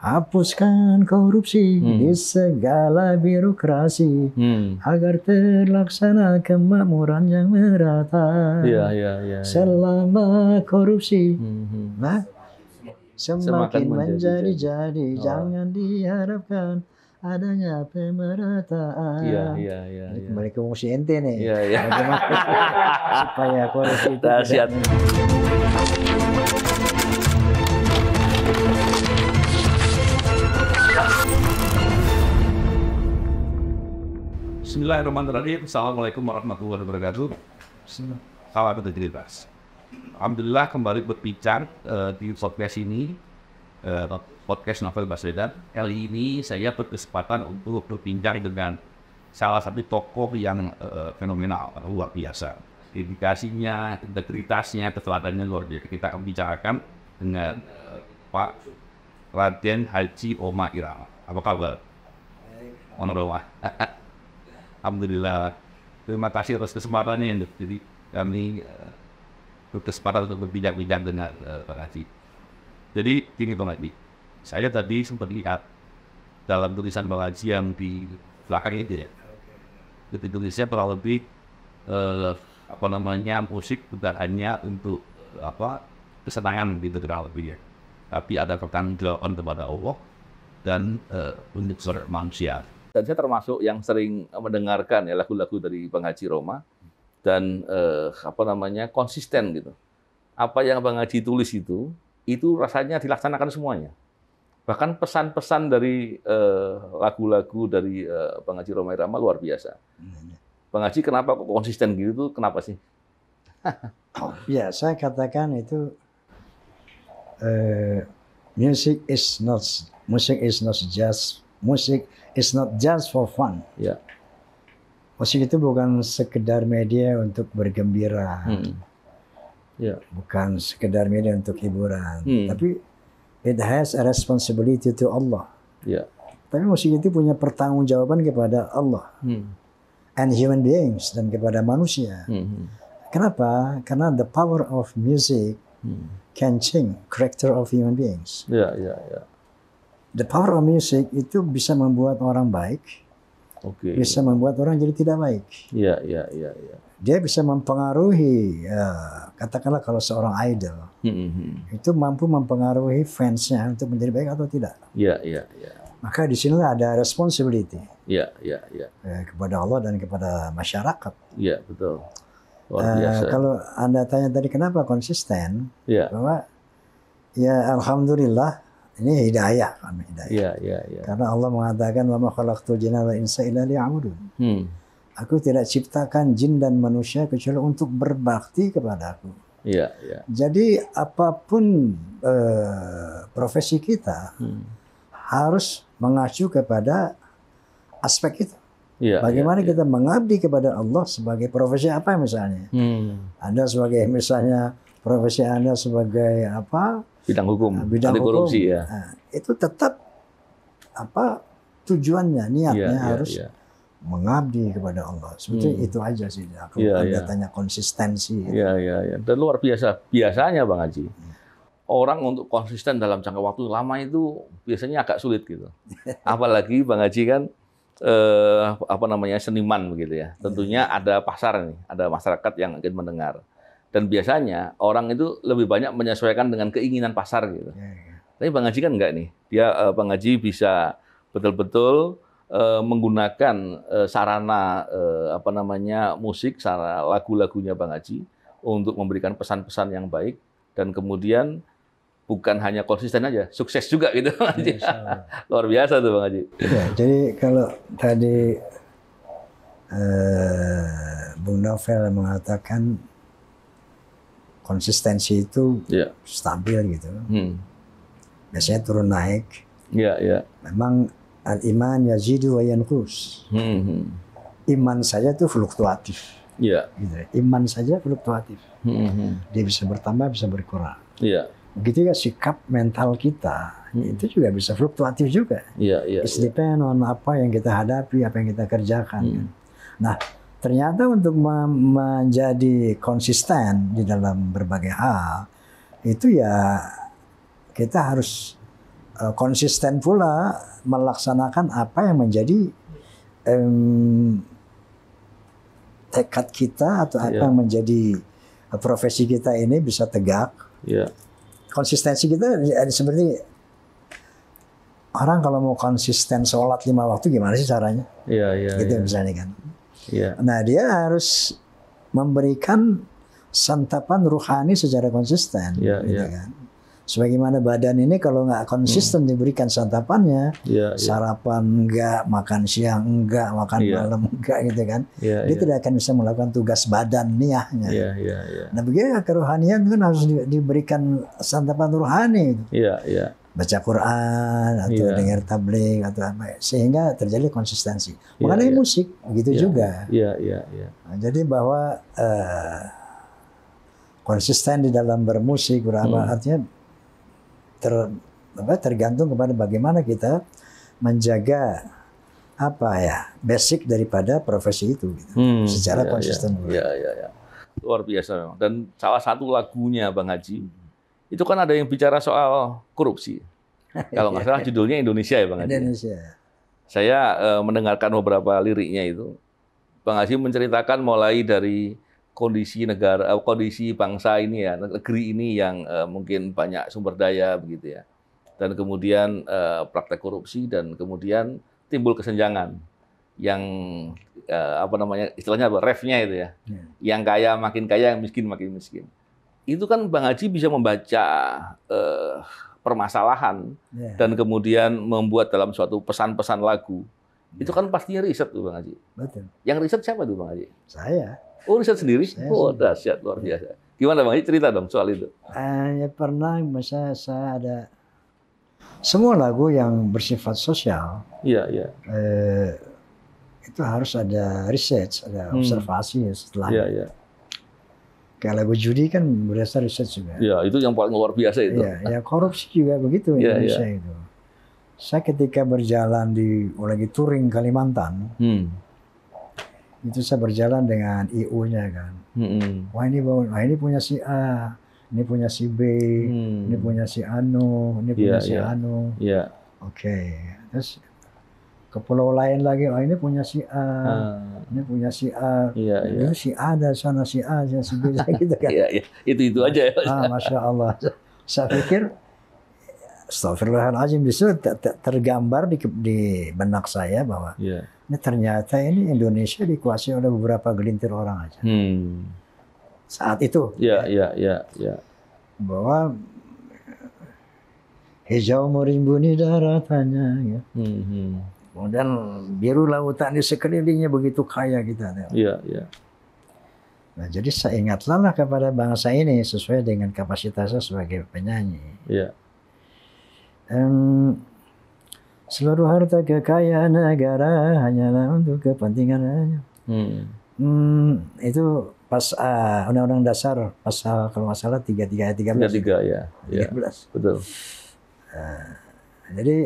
Hapuskan korupsi di segala birokrasi agar terlaksana kemakmuran yang merata. Selama korupsi semakin menjadi-jadi, jangan diharapkan adanya pemerataan. Kembali ke musik ente nih. Bagaimana supaya korupsi itu tidak. Bismillahirrahmanirrahim. Assalamualaikum warahmatullahi wabarakatuh. Salam integritas. Alhamdulillah kembali berbincang di podcast ini, podcast Novel Baswedan. Kali ini saya berkesempatan untuk berbincang dengan salah satu tokoh yang fenomenal, luar biasa. Dedikasinya, integritasnya, keteladannya luar biasa. Kita akan bicarakan dengan Pak Raden Haji Rhoma Irama. Apa kabar? Rhoma. Alhamdulillah. Terima kasih atas kesempatannya. Jadi kami berkesempatan untuk berbincang-bincang dengan Pak Haji. Jadi gini Bang Haji, saya tadi sempat lihat dalam tulisan Bang Haji yang di belakang itu ya. Tulisnya kurang lebih musik bukan hanya untuk kesenangan gitu kurang lebih ya. Tapi ada pertanggung kepada Allah dan untuk seorang manusia. Dan saya termasuk yang sering mendengarkan ya lagu-lagu dari Bang Haji Rhoma dan konsisten gitu. Apa yang Bang Haji tulis itu rasanya dilaksanakan semuanya. Bahkan pesan-pesan dari lagu-lagu dari Bang Haji Rhoma Irama luar biasa. Bang Haji kenapa kok konsisten gitu tuh? Kenapa sih? Ya, saya katakan itu music is not just for fun. Ya. Musik itu bukan sekedar media untuk bergembira, bukan sekedar media untuk hiburan, tapi it has a responsibility to Allah. Ya. Tapi musik itu punya pertanggungjawaban kepada Allah and human beings, dan kepada manusia. Kenapa? Karena the power of music can change character of human beings. Ya. The power of music itu bisa membuat orang baik, bisa membuat orang jadi tidak baik. Ya. Dia bisa mempengaruhi, katakanlah kalau seorang idol, itu mampu mempengaruhi fansnya untuk menjadi baik atau tidak. Ya. Maka di sinilah ada responsibility. Ya. Kepada Allah dan kepada masyarakat. Ya, betul. Luar biasa. Kalau Anda tanya tadi kenapa konsisten, bahwa ya alhamdulillah, ini hidayah. Ya. Karena Allah mengatakan wa ma khalaqtul jinna wal insa illa liya'budun. Aku tidak ciptakan jin dan manusia kecuali untuk berbakti kepada aku. Ya. Jadi apapun profesi kita harus mengacu kepada aspek itu. Bagaimana kita mengabdi kepada Allah sebagai profesi apa misalnya? Anda sebagai misalnya profesi Anda sebagai apa? Bidang hukum, bidang anti korupsi hukum. ya. Nah, itu tetap tujuannya, niatnya harus mengabdi kepada Allah. Sebetulnya itu aja sih. Kalau Anda tanya konsistensi. Iya. Dan luar biasa. Biasanya Bang Haji, orang untuk konsisten dalam jangka waktu lama itu biasanya agak sulit gitu. Apalagi Bang Haji kan seniman begitu ya. Tentunya ada pasar nih, ada masyarakat yang ingin mendengar. Dan biasanya orang itu lebih banyak menyesuaikan dengan keinginan pasar gitu. Tapi Bang Haji kan enggak nih. Dia Bang Haji bisa betul-betul menggunakan sarana musik, sarana lagu-lagunya Bang Haji untuk memberikan pesan-pesan yang baik, dan kemudian bukan hanya konsisten aja, sukses juga gitu Bang Haji. Luar biasa tuh Bang Haji. Ya, jadi kalau tadi Bung Novel mengatakan konsistensi itu stabil gitu. Biasanya turun naik. Iya. Memang al-iman yazidu wa yanqus. Iman saja itu fluktuatif. Iya. Gitu. Iman saja fluktuatif. Dia bisa bertambah, bisa berkurang. Iya. Begitu ya sikap mental kita, itu juga bisa fluktuatif juga. Iya. It's depend on apa yang kita hadapi, apa yang kita kerjakan. Kan? Nah, ternyata untuk menjadi konsisten di dalam berbagai hal, itu ya kita harus konsisten pula melaksanakan apa yang menjadi tekad kita atau apa yang menjadi profesi kita ini bisa tegak. Konsistensi kita seperti orang kalau mau konsisten sholat 5 waktu gimana sih caranya? Gitu misalnya kan. Nah dia harus memberikan santapan ruhani secara konsisten. Gitu kan. Sebagaimana badan ini kalau nggak konsisten diberikan santapannya, sarapan enggak, makan siang enggak, makan malam enggak gitu kan, dia tidak akan bisa melakukan tugas badan niahnya. Nah begitu kerohanian kan harus diberikan santapan ruhani. Baca Quran atau dengar tabligh atau apa, sehingga terjadi konsistensi. Mengenai musik begitu juga. Nah, jadi bahwa konsisten di dalam bermusik berapa artinya tergantung kepada bagaimana kita menjaga basic daripada profesi itu gitu. Secara konsisten. Luar biasa. Dan salah satu lagunya Bang Haji itu kan ada yang bicara soal korupsi. Kalau nggak salah judulnya Indonesia ya Bang Haji. Indonesia. Saya mendengarkan beberapa liriknya itu. Bang Haji menceritakan mulai dari kondisi negara, kondisi bangsa ini ya, negeri ini yang mungkin banyak sumber daya begitu ya, dan kemudian praktek korupsi dan kemudian timbul kesenjangan yang istilahnya refnya itu ya, yang kaya makin kaya, yang miskin makin miskin. Itu kan Bang Haji bisa membaca permasalahan dan kemudian membuat dalam suatu pesan-pesan lagu. Itu kan pastinya riset tuh Bang Haji. Betul. Yang riset siapa tuh Bang Haji? Saya. Oh, riset sendiri? Dahsyat, luar biasa. Gimana Bang? Cerita dong soal itu. Ya pernah, misalnya saya ada semua lagu yang bersifat sosial. Itu harus ada research, ada observasi setelah. Kayak lagu judi kan berdasar riset juga. Itu yang paling luar biasa itu. Ya korupsi juga begitu Indonesia itu. Saya ketika berjalan lagi touring Kalimantan. Itu saya berjalan dengan IU-nya kan. Wah ini punya si A, ini punya si B, ini punya si Anu, ini punya si Anu. Oke. Terus ke pulau lain lagi, ini punya si A, ini punya si A. Ini si A ada sana, si A, si B gitu kan. Itu aja ya. Masya Allah. Saya pikir, astagfirullahaladzim, disitu tergambar di benak saya bahwa ini ternyata ini Indonesia dikuasai oleh beberapa gelintir orang aja. Saat itu. Bahwa hijau merimbuni daratannya. Kemudian biru lautan di sekelilingnya begitu kaya kita. Nah, jadi saya ingatlah kepada bangsa ini sesuai dengan kapasitasnya sebagai penyanyi. Seluruh harta kekayaan negara hanyalah untuk kepentingan. Itu pas Undang-Undang Dasar pasal kalau nggak salah 33 ayat 13. 13 betul. Jadi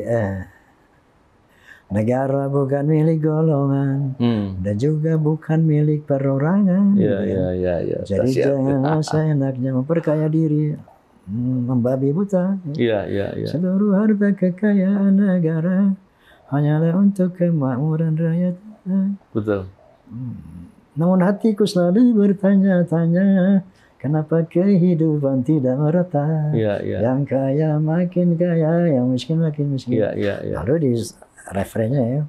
negara bukan milik golongan dan juga bukan milik perorangan. Jadi jangan seenaknya memperkaya diri. Membabi buta. Seluruh harta kekayaan negara hanyalah untuk kemakmuran rakyat. Betul. Namun hatiku selalu bertanya-tanya, kenapa kehidupan tidak merata? Yang kaya makin kaya, yang miskin makin miskin. Lalu di refrennya ya.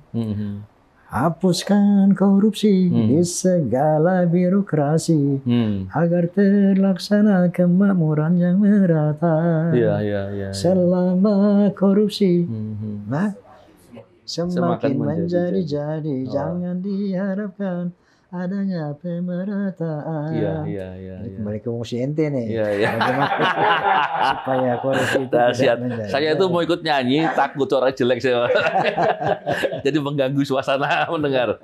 Hapuskan korupsi di segala birokrasi agar terlaksana kemakmuran yang merata. Selama korupsi semakin menjadi-jadi, jangan diharapkan adanya pemerataan. Kembali ke fungsi ente nih. Supaya korupsi itu tidak menjadi. Saya itu mau ikut nyanyi, takut suara jelek saya. Jadi mengganggu suasana mendengar.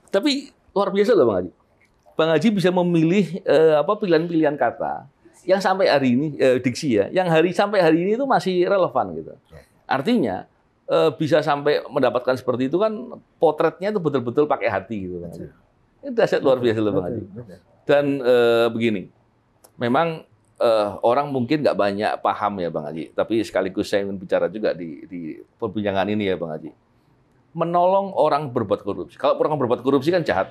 Tapi luar biasa loh Bang Haji. Bang Haji bisa memilih pilihan-pilihan kata yang sampai hari ini diksi ya, yang sampai hari ini itu masih relevan gitu. Artinya bisa sampai mendapatkan seperti itu kan potretnya itu betul-betul pakai hati gitu. Ini dahsyat luar biasa loh Bang Haji. Dan begini, memang orang mungkin nggak banyak paham ya Bang Haji, tapi sekaligus saya ingin bicara juga di perbincangan ini ya Bang Haji. Menolong orang berbuat korupsi. Kalau orang berbuat korupsi kan jahat.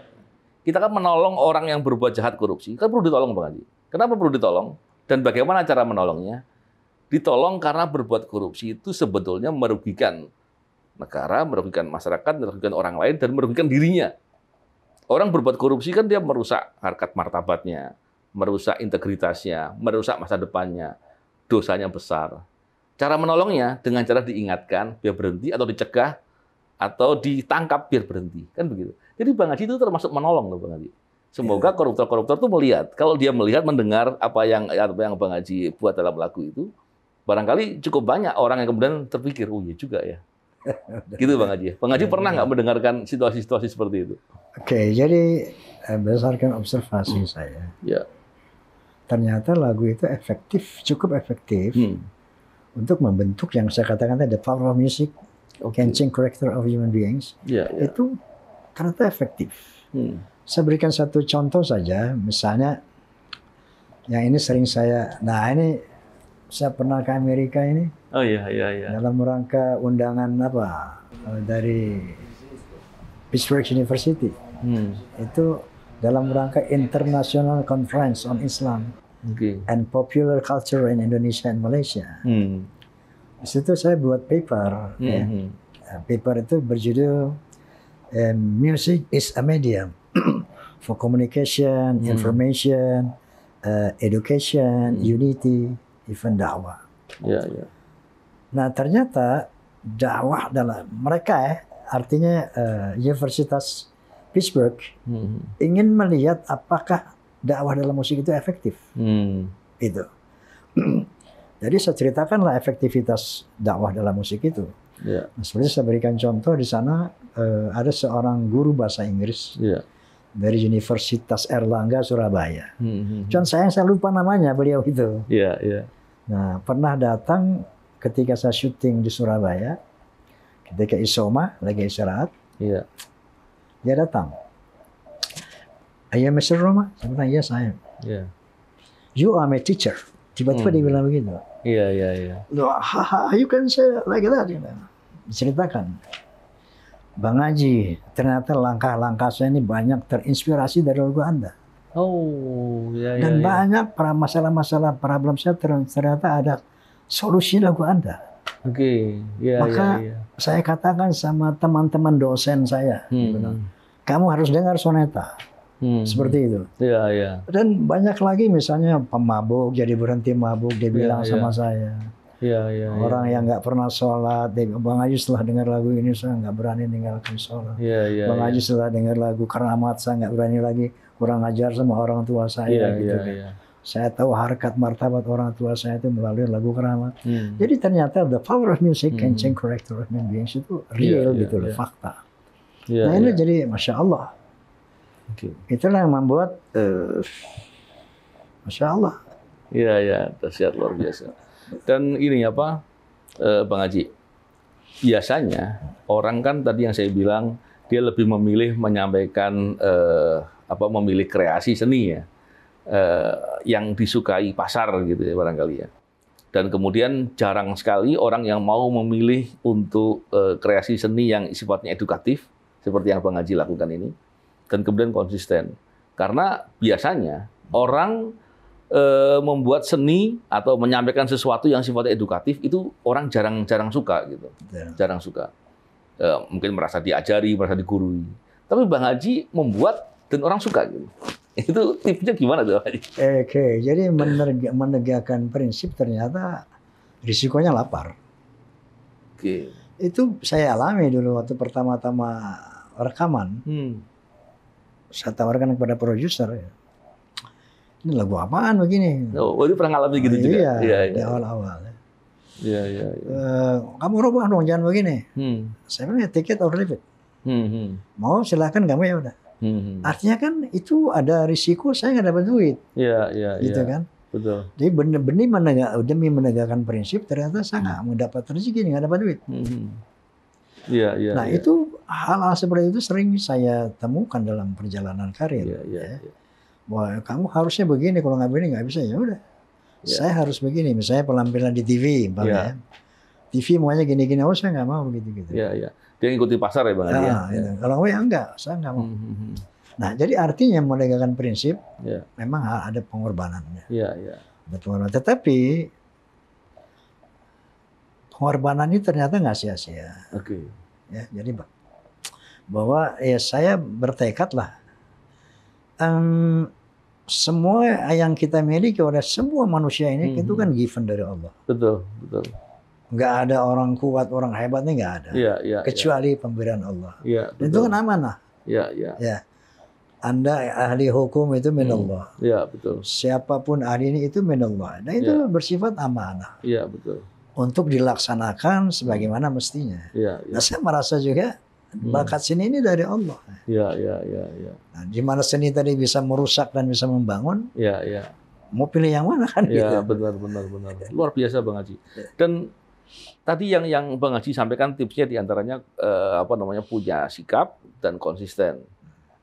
Kita kan menolong orang yang berbuat jahat korupsi. Kan perlu ditolong Bang Haji. Kenapa perlu ditolong? Dan bagaimana cara menolongnya? Ditolong karena berbuat korupsi itu sebetulnya merugikan negara, merugikan masyarakat, merugikan orang lain, dan merugikan dirinya. Orang berbuat korupsi kan dia merusak harkat martabatnya, merusak integritasnya, merusak masa depannya, dosanya besar. Cara menolongnya dengan cara diingatkan biar berhenti atau dicegah atau ditangkap biar berhenti, kan begitu. Jadi Bang Haji itu termasuk menolong loh Bang Haji. Semoga koruptor-koruptor itu melihat, kalau dia melihat, mendengar apa yang Bang Haji buat dalam lagu itu, barangkali cukup banyak orang yang kemudian terpikir, oh iya juga ya. Gitu Bang Haji. Bang Haji pernah nggak mendengarkan situasi-situasi seperti itu? Oke, jadi berdasarkan observasi saya, ternyata lagu itu cukup efektif untuk membentuk yang saya katakan tadi, the power of music can change character of human beings. Itu ternyata efektif. Saya berikan satu contoh saja, misalnya yang ini sering saya, ini saya pernah ke Amerika ini. Oh iya. Dalam rangka undangan dari Pittsburgh University. Itu dalam rangka International Conference on Islam and Popular Culture in Indonesia and Malaysia. Di situ saya buat paper. Paper itu berjudul Music is a Medium for Communication, Information, Education, Unity, even dakwah. Nah ternyata dakwah dalam mereka artinya Universitas Pittsburgh ingin melihat apakah dakwah dalam musik itu efektif. Itu. Jadi saya ceritakanlah efektivitas dakwah dalam musik itu. Nah, seperti saya berikan contoh di sana ada seorang guru bahasa Inggris dari Universitas Erlangga Surabaya. Cuman saya lupa namanya beliau itu. Nah pernah datang ketika saya syuting di Surabaya, ketika Isoma lagi istirahat, dia datang. Ayah Mr. Roma? Saya bilang, yes I am. You are my teacher. Tiba-tiba dia bilang begitu. You can say like that. Diceritakan. Bang Haji, ternyata langkah-langkah saya ini banyak terinspirasi dari lagu Anda. Dan banyak masalah-masalah problem saya ternyata ada solusi lagu Anda. Maka saya katakan sama teman-teman dosen saya, kamu harus dengar soneta. Seperti itu. Dan banyak lagi misalnya pemabuk jadi berhenti mabuk, dia bilang sama saya. Orang yang nggak pernah sholat, Bang Haji setelah dengar lagu ini saya nggak berani meninggalkan sholat. Bang Haji setelah dengar lagu Keramat saya nggak berani lagi kurang ajar sama orang tua saya. Saya tahu harkat martabat orang tua saya itu melalui lagu Keramat. Jadi ternyata the power of music can change character of human beings itu real gitu loh, fakta. Nah ini jadi Masya Allah. Itulah yang membuat Masya Allah. Dahsyat luar biasa. Dan ini Bang Haji, biasanya orang kan tadi yang saya bilang dia lebih memilih menyampaikan memilih kreasi seni yang disukai pasar gitu ya barangkali ya. Dan kemudian jarang sekali orang yang mau memilih untuk kreasi seni yang sifatnya edukatif seperti yang Bang Haji lakukan ini. Dan kemudian konsisten. Karena biasanya orang membuat seni atau menyampaikan sesuatu yang sifatnya edukatif itu orang jarang suka gitu. Jarang suka. Mungkin merasa diajari, merasa digurui. Tapi Bang Haji membuat dan orang suka gitu. Itu tipsnya gimana tuh Bang Haji? Jadi menegakkan prinsip ternyata risikonya lapar. Itu saya alami dulu waktu pertama-tama rekaman. Saya tawarkan kepada produser, ini lagu apaan begini? Itu pernah ngalamin gitu juga? Di awal-awal. Kamu rubah dong, jangan begini. Saya bilang, take it or leave it. Mau silakan, kamu ya udah. Artinya kan itu ada risiko saya nggak dapat duit. Gitu kan? Betul. Jadi demi menegakkan prinsip, ternyata saya nggak mendapat rezeki, nggak dapat duit. Nah itu hal-hal seperti itu sering saya temukan dalam perjalanan karir. Bahwa kamu harusnya begini, kalau nggak begini nggak bisa, ya udah. Saya harus begini, misalnya penampilan di TV, umpamanya. TV maunya gini-gini, saya nggak mau begitu-gitu. Iya. Dia ngikuti pasar ya Bang Haji. Gitu. Kalau enggak, saya nggak mau. Nah, jadi artinya menegakkan prinsip, memang ada pengorbanannya. Iya. Tetapi pengorbanan ini ternyata nggak sia-sia. Oke. Ya, jadi bahwa saya bertekad lah. Semua yang kita miliki oleh semua manusia ini itu kan given dari Allah. Betul. Nggak ada orang kuat, orang hebat nih nggak ada. Iya. Kecuali pemberian Allah. Iya. Dan itu kan amanah. Iya. Ya. Anda ahli hukum itu min Allah. Iya, betul. Siapapun ahli ini itu min Allah. Nah itu bersifat amanah. Iya, betul. Untuk dilaksanakan sebagaimana mestinya. Iya. Nah, saya merasa juga bakat seni ini dari Allah. Iya. Nah, di mana seni tadi bisa merusak dan bisa membangun. Iya. Mau pilih yang mana kan? Iya, gitu. benar. Luar biasa Bang Haji. Dan tadi yang Bang Haji sampaikan tipsnya diantaranya punya sikap dan konsisten.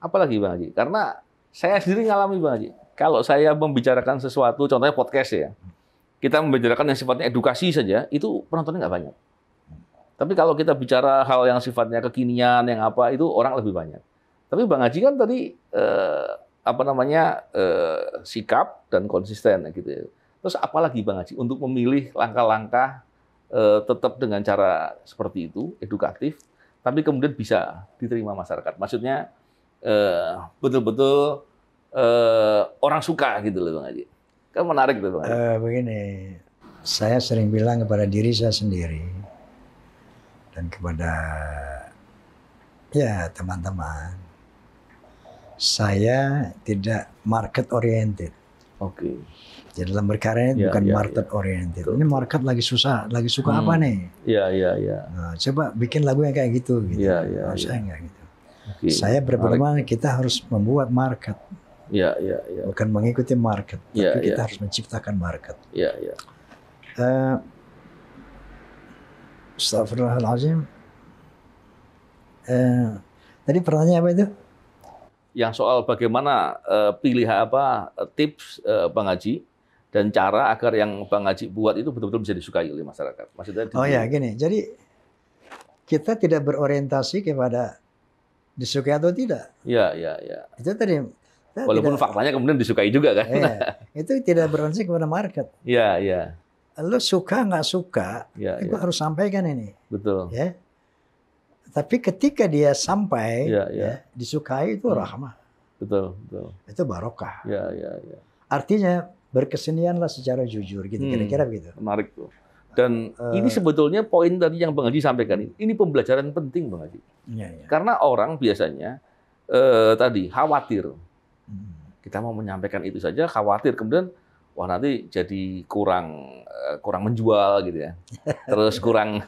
Apalagi Bang Haji? Karena saya sendiri ngalami Bang Haji. Kalau saya membicarakan sesuatu, contohnya podcast ya, kita membicarakan yang sifatnya edukasi saja, itu penontonnya nggak banyak. Tapi kalau kita bicara hal yang sifatnya kekinian, yang apa, itu orang lebih banyak. Tapi Bang Haji kan tadi sikap dan konsisten gitu ya. Terus apalagi Bang Haji untuk memilih langkah-langkah tetap dengan cara seperti itu, edukatif, tapi kemudian bisa diterima masyarakat. Maksudnya betul-betul orang suka gitu loh Bang Haji. Kan menarik tuh Bang Haji. Begini, saya sering bilang kepada diri saya sendiri dan kepada teman-teman, saya tidak market oriented. Oke. Jadi dalam berkarya bukan market oriented. Ini market lagi susah, lagi suka apa nih? Iya. Nah, coba bikin lagu yang kayak gitu. Iya. Saya enggak gitu. Okay. Saya berpengalaman kita harus membuat market. Iya. Bukan mengikuti market, tapi kita harus menciptakan market. Iya. Astagfirullahaladzim. Tadi pertanyaan apa itu? Yang soal bagaimana pilih tips Bang Haji dan cara agar yang Bang Haji buat itu betul-betul bisa disukai oleh masyarakat. Maksudnya gini. Jadi kita tidak berorientasi kepada disukai atau tidak. Iya. Itu tadi. Walaupun faktanya kemudian disukai juga kan. Itu tidak berorientasi kepada market. Iya. Lo suka nggak suka, itu harus sampaikan ini. Betul. Ya. Tapi ketika dia sampai, disukai itu rahmah. Betul. Itu barokah. Iya. Artinya berkesenianlah secara jujur, gitu. Kira-kira begitu. Menarik tuh. Dan ini sebetulnya poin tadi yang Bang Haji sampaikan ini pembelajaran penting Bang Haji. Iya. Karena orang biasanya tadi khawatir. Kita mau menyampaikan itu saja khawatir kemudian nanti jadi kurang menjual gitu ya. Terus kurang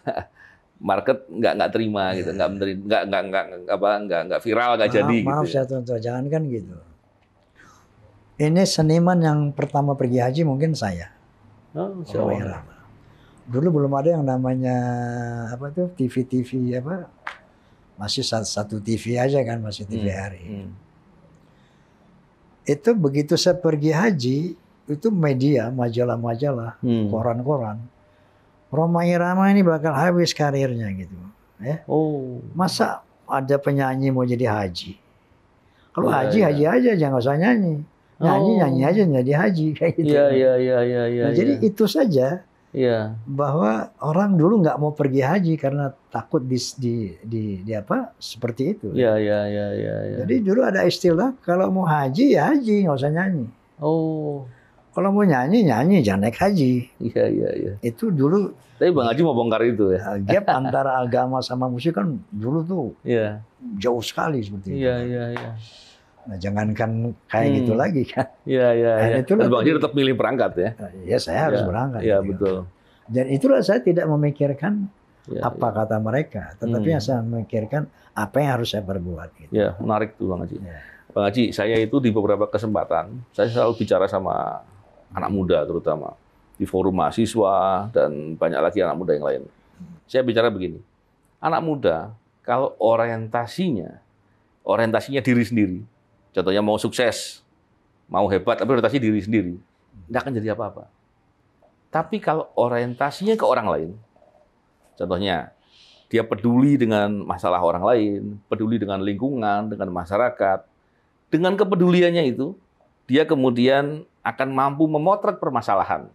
market nggak terima gitu, nggak viral nggak jadi. Maaf gitu. Saya contoh, jangan kan gitu. Ini seniman yang pertama pergi haji mungkin saya. Dulu belum ada yang namanya TV masih satu TV aja kan, masih TVRI. Itu begitu saya pergi haji, itu media, majalah-majalah, koran-koran. Rhoma Irama ini bakal habis karirnya gitu. Ya. Masa ada penyanyi mau jadi haji? Kalau haji aja, jangan usah nyanyi. Nyanyi aja jadi haji kayak gitu. Iya. Jadi itu saja. Iya. Bahwa orang dulu nggak mau pergi haji karena takut seperti itu. Iya. Jadi dulu ada istilah kalau mau haji ya haji, nggak usah nyanyi. Kalau mau nyanyi, jangan naik haji. Iya. Itu dulu. Tapi Bang Haji mau bongkar itu ya. Gap antara agama sama musik kan dulu tuh jauh sekali seperti itu. Iya. Nah, jangankan kayak gitu lagi kan. Iya. Dan Bang Haji tetap milih berangkat ya. Ya saya harus berangkat. Iya, gitu. betul. Dan itulah saya tidak memikirkan apa kata mereka, tetapi yang saya memikirkan apa yang harus saya perbuat. Gitu. Ya, menarik tuh Bang Haji. Bang Haji, saya itu di beberapa kesempatan, saya selalu bicara sama anak muda terutama. Di forum mahasiswa dan banyak lagi anak muda yang lain. Saya bicara begini, anak muda kalau orientasinya diri sendiri, contohnya mau sukses, mau hebat, tapi orientasi diri sendiri, nggak akan jadi apa-apa. Tapi kalau orientasinya ke orang lain, contohnya dia peduli dengan masalah orang lain, peduli dengan lingkungan, dengan masyarakat, dengan kepeduliannya itu, dia kemudian akan mampu memotret permasalahan.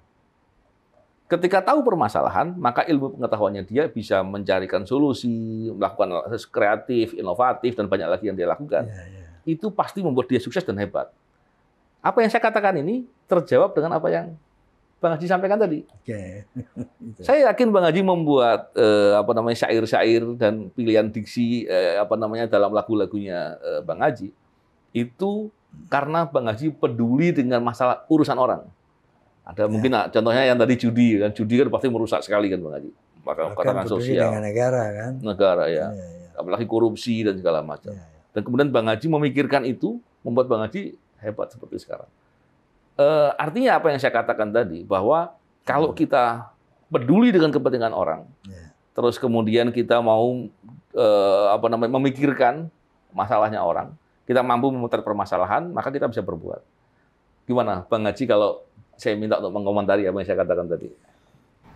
Ketika tahu permasalahan, maka ilmu pengetahuannya dia bisa mencarikan solusi, melakukan kreatif, inovatif, dan banyak lagi yang dia lakukan. Itu pasti membuat dia sukses dan hebat. Apa yang saya katakan ini terjawab dengan apa yang Bang Haji sampaikan tadi. Saya yakin Bang Haji membuat syair-syair dan pilihan diksi dalam lagu-lagunya Bang Haji itu karena Bang Haji peduli dengan masalah urusan orang. Ada mungkin contohnya yang tadi judi kan pasti merusak sekali kan Bang Haji. Katakan sosial. Dengan negara kan. Negara ya. Apalagi korupsi dan segala macam. Dan kemudian Bang Haji memikirkan itu membuat Bang Haji hebat seperti sekarang. Artinya apa yang saya katakan tadi bahwa kalau kita peduli dengan kepentingan orang, terus kemudian kita mau memikirkan masalahnya orang, kita mampu memotret permasalahan, maka kita bisa berbuat. Gimana Bang Haji kalau saya minta untuk mengomentari apa yang saya katakan tadi?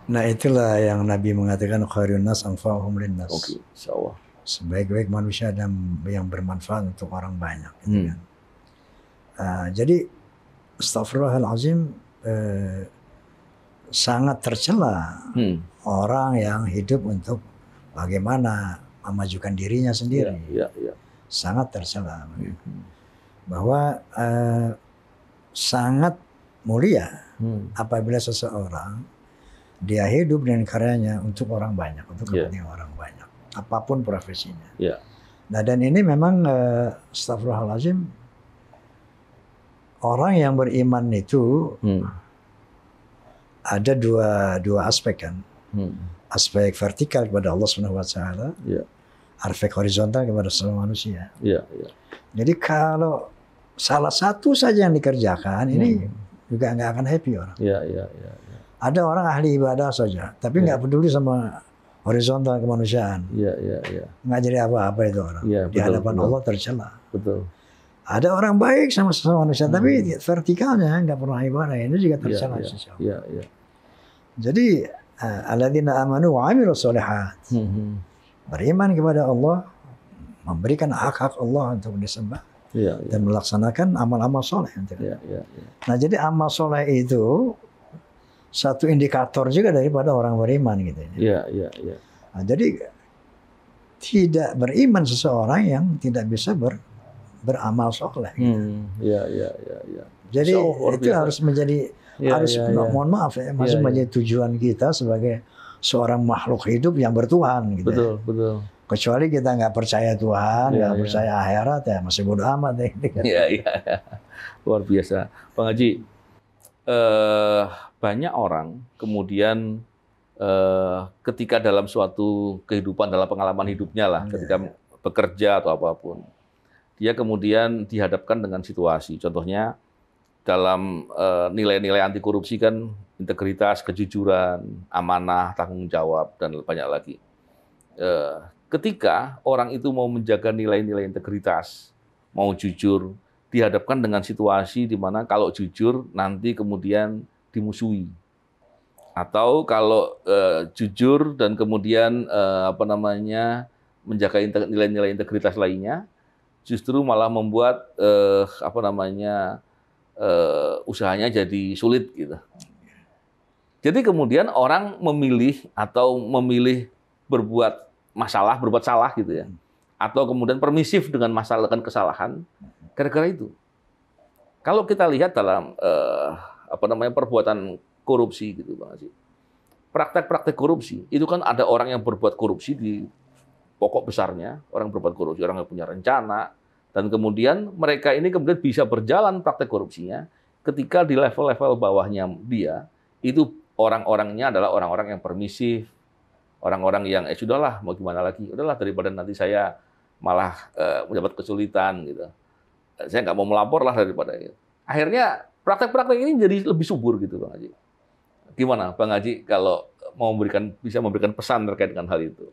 Nah itulah yang Nabi mengatakan khairun nas anfa'uhum linnas. Oke, insyaallah. Sebaik-baik manusia dan yang bermanfaat untuk orang banyak. Gitu kan. Jadi astagfirullahalazim sangat tercela orang yang hidup untuk bagaimana memajukan dirinya sendiri. Sangat tercela. Bahwa sangat mulia apabila seseorang dia hidup dengan karyanya untuk orang banyak, untuk kepentingan orang banyak, apapun profesinya. Nah dan ini memang astagfirullahalazim, orang yang beriman itu ada dua aspek kan, aspek vertikal kepada Allah SWT, aspek horizontal kepada semua manusia. Jadi kalau salah satu saja yang dikerjakan ini juga nggak akan happy orang. Ada orang ahli ibadah saja, tapi nggak peduli sama horizontal kemanusiaan. Nggak jadi apa-apa itu orang. Di hadapan Allah tercela. Ada orang baik sama sesama manusia, tapi vertikalnya nggak pernah ibadah, ini juga tercela. Jadi alladzina amanu wa amilus sholihat, beriman kepada Allah, memberikan hak-hak Allah untuk disembah. Dan melaksanakan amal-amal soleh. Nah jadi amal soleh itu satu indikator juga daripada orang beriman gitu. Nah, jadi tidak beriman seseorang yang tidak bisa beramal soleh. Jadi itu harus menjadi mohon maaf ya, menjadi tujuan kita sebagai seorang makhluk hidup yang bertuhan. Gitu. Betul. Kecuali kita nggak percaya Tuhan, nggak percaya akhirat, ya masih bodoh amat. Luar biasa. Bang Haji, banyak orang kemudian ketika dalam suatu kehidupan, dalam pengalaman hidupnya lah, ketika bekerja atau apapun, dia kemudian dihadapkan dengan situasi. Contohnya dalam nilai-nilai anti korupsi kan integritas, kejujuran, amanah, tanggung jawab, dan banyak lagi. Ketika orang itu mau menjaga nilai-nilai integritas, mau jujur, dihadapkan dengan situasi di mana kalau jujur nanti kemudian dimusuhi. Atau kalau jujur dan kemudian menjaga nilai-nilai integritas lainnya, justru malah membuat usahanya jadi sulit gitu. Jadi kemudian orang memilih berbuat salah gitu ya, atau kemudian permisif dengan kesalahan gara-gara itu. Kalau kita lihat dalam perbuatan korupsi gitu Bang Haji, praktek-praktek korupsi itu kan ada orang yang berbuat korupsi di pokok besarnya, orang berbuat korupsi, orang yang punya rencana, dan kemudian mereka ini kemudian bisa berjalan praktek korupsinya ketika di level-level bawahnya dia itu orang-orangnya adalah orang-orang yang permisif. Orang-orang yang sudahlah mau gimana lagi, udahlah daripada nanti saya malah mendapat kesulitan gitu. Saya nggak mau melapor lah daripada itu. Akhirnya praktek-praktek ini jadi lebih subur gitu Bang Haji. Gimana Bang Haji kalau bisa memberikan pesan terkait dengan hal itu?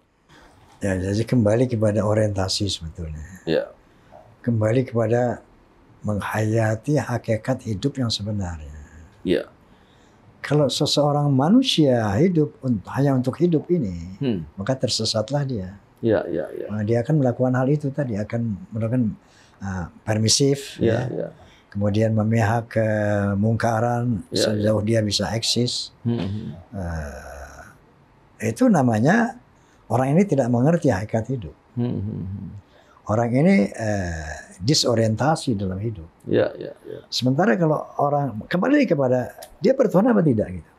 Ya jadi kembali kepada orientasi sebetulnya. Kembali kepada menghayati hakikat hidup yang sebenarnya. Kalau seseorang manusia hidup hanya untuk hidup ini, maka tersesatlah dia. Ya. Dia akan melakukan hal itu tadi, akan melakukan permisif, kemudian memihak kemungkaran sejauh dia bisa eksis. Itu namanya orang ini tidak mengerti hakikat hidup. Orang ini disorientasi dalam hidup. Sementara kalau orang kembali kepada dia bertuhan apa tidak gitu.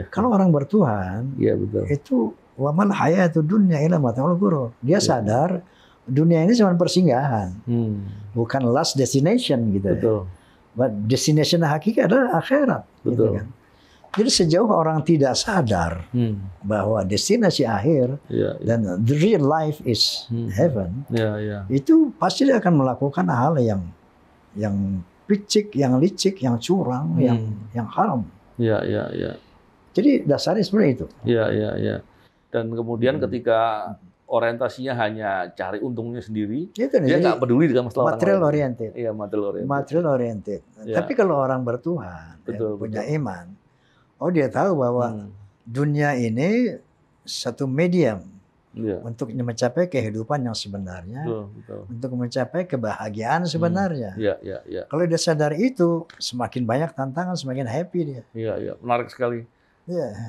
Kalau orang bertuhan, betul. Itu wamal hayatud dunya illa mata'ul ghurur. Dia sadar dunia ini cuma persinggahan, bukan last destination gitu. Betul. But destination hakiki adalah akhirat. Betul. Gitu kan. Jadi sejauh orang tidak sadar bahwa destinasi akhir dan the real life is heaven, itu pasti dia akan melakukan hal yang picik, yang licik, yang curang, yang haram. Jadi dasarnya seperti itu. Dan kemudian ketika orientasinya hanya cari untungnya sendiri, dia nggak peduli dengan masalah material orang oriented. Iya, material oriented. Tapi kalau orang bertuhan, punya iman, dia tahu bahwa dunia ini satu medium untuk mencapai kehidupan yang sebenarnya, untuk mencapai kebahagiaan sebenarnya. Kalau dia sadar itu, semakin banyak tantangan, semakin happy dia. Menarik sekali.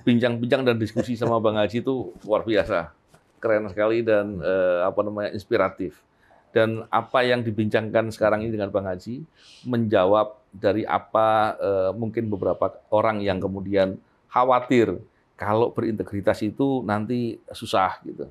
Bincang-bincang dan diskusi sama Bang Haji itu luar biasa, keren sekali dan inspiratif. Dan apa yang dibincangkan sekarang ini dengan Bang Haji menjawab dari apa mungkin beberapa orang yang kemudian khawatir kalau berintegritas itu nanti susah gitu.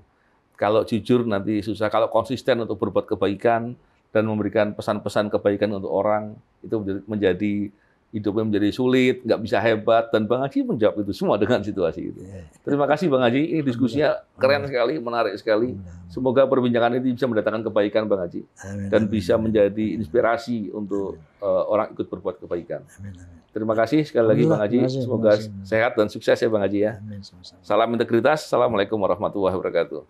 Kalau jujur nanti susah, kalau konsisten untuk berbuat kebaikan dan memberikan pesan-pesan kebaikan untuk orang itu menjadi hidupnya menjadi sulit, nggak bisa hebat, dan Bang Haji menjawab itu semua dengan situasi itu. Terima kasih Bang Haji, ini diskusinya keren sekali, menarik sekali. Semoga perbincangan ini bisa mendatangkan kebaikan Bang Haji dan bisa menjadi inspirasi untuk orang ikut berbuat kebaikan. Terima kasih sekali lagi Bang Haji, semoga sehat dan sukses ya Bang Haji ya. Salam integritas, assalamualaikum warahmatullahi wabarakatuh.